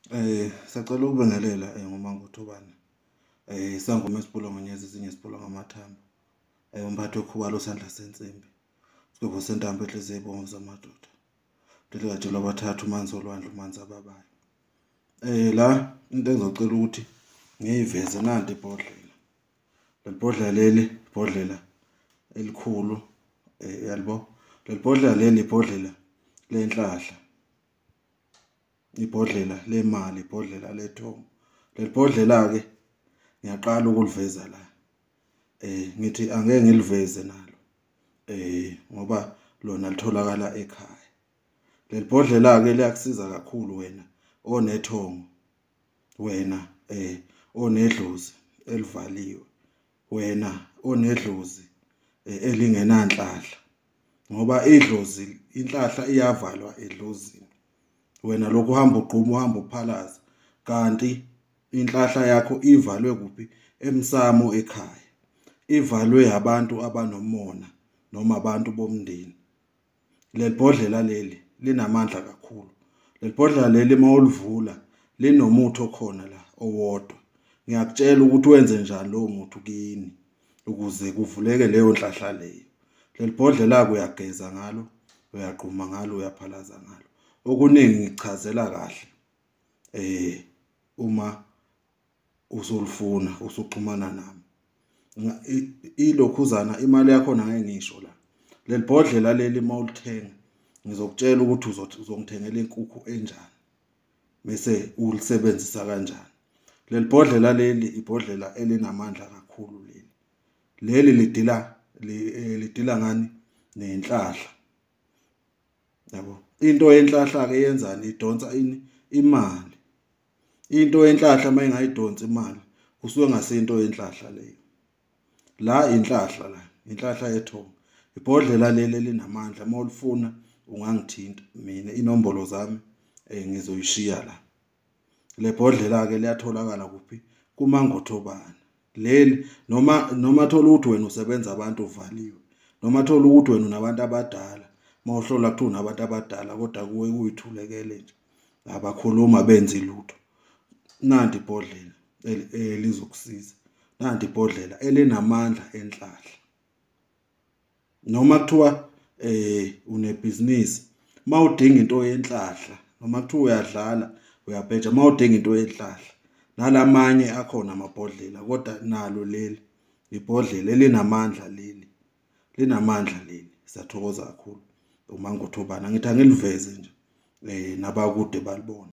Sacela ukubengelela ngoMangothobane. Isangoma esiphula ngonyezi ezinye siphula ngamathambo. Umphathi wekhubalo sandla sensimbi. Sigwebo sentambo enhliziyo ibongo zamadoda. Delikajelo abathathu umanzi olwandle umanzi ababayo. La into engizocela ukuthi ngiyiveze nanti ibhodlela. Leli bhodlela leli ibhodlela elikhulu yalibo. Leli bhodlela leli ibhodlela lenhlahla. Ibhodlela lemali, ibhodlela lethongo. Leli bhodlela ke ngiyaqala ukuliveza la. Ngithi angeke ngiliveze nalo. Ngoba lona litholakala ekhaya. Leli bhodlela ke liyakusiza kakhulu wena onethongo. Wena onedlozi elivaliwe. Wena onedlozi elingenanhlahla. Ngoba idlozi inhlahla iyavalwa edlozini. Wena lokhu uhamba ugquma uhamba uphalaza kanti inhlahla yakho ivalwe kuphi emsamo ekhaya. Ivalwe abantu abanomona noma abantu bomndeni. Leli bhodlela leli linamandla kakhulu. Leli bhodlela leli mawulivula linomuthi okhona la owodwa. Ngiyakutshela ukuthi wenze njani lowo muthi kini ukuze kuvuleke leyo nhlahla leyo. Leli bhodlela uyageza ngalo, uyaqhuma ngalo, uyaphalaza ngalo. Okuningi ngichazela kahle uma usulufuna usuxhumana nami. Ilokhuzana imali yakho ngeke ngisho la. Leli bhodlela leli mawulithenga ngizokutshela ukuthi uzongithengela inkukhu enjani bese ulisebenzisa kanjani. Leli bhodlela leli ibhodlela elinamandla kakhulu leli. Leli lidila ngani nenhlahla. Yabo. Into yenhlahla ke yenzani idonsa imali. Into yenhlahla mayingayidonsi imali kusuke ngasento yenhlahla leyo. La inhlahla la, inhlahla yethongo. Ibhodlela leli linamandla mawulifuna ungangithinta mina inombolo zami ngizoyishiya la. Le bhodlela ke liyatholakala kuphi kuMangothobane. Leli noma thola ukuthi wena usebenza abantu uvaliwe. Noma thola ukuthi wena unabantu abadala. Mawuhlola kuthiwa unabantu abadala kodwa kuwe kuyithulekele nje. Abakhuluma benzi lutho. Nanti ibhodlela lizokusiza. Nanti ibhodlela elinamandla enhlahla. Noma kuthiwa unebhizinisi mawudinga into yenhlahla noma kuthiwa uyadlala uyabheja mawudinga into yenhlahla nalamanye akhona amabhodlela kodwa nalo leli ibhodlela elinamandla leli. Linamandla leli. Siyathokoza kakhulu uMangothobane. Ngithi angiliveze nje nabakude balibone.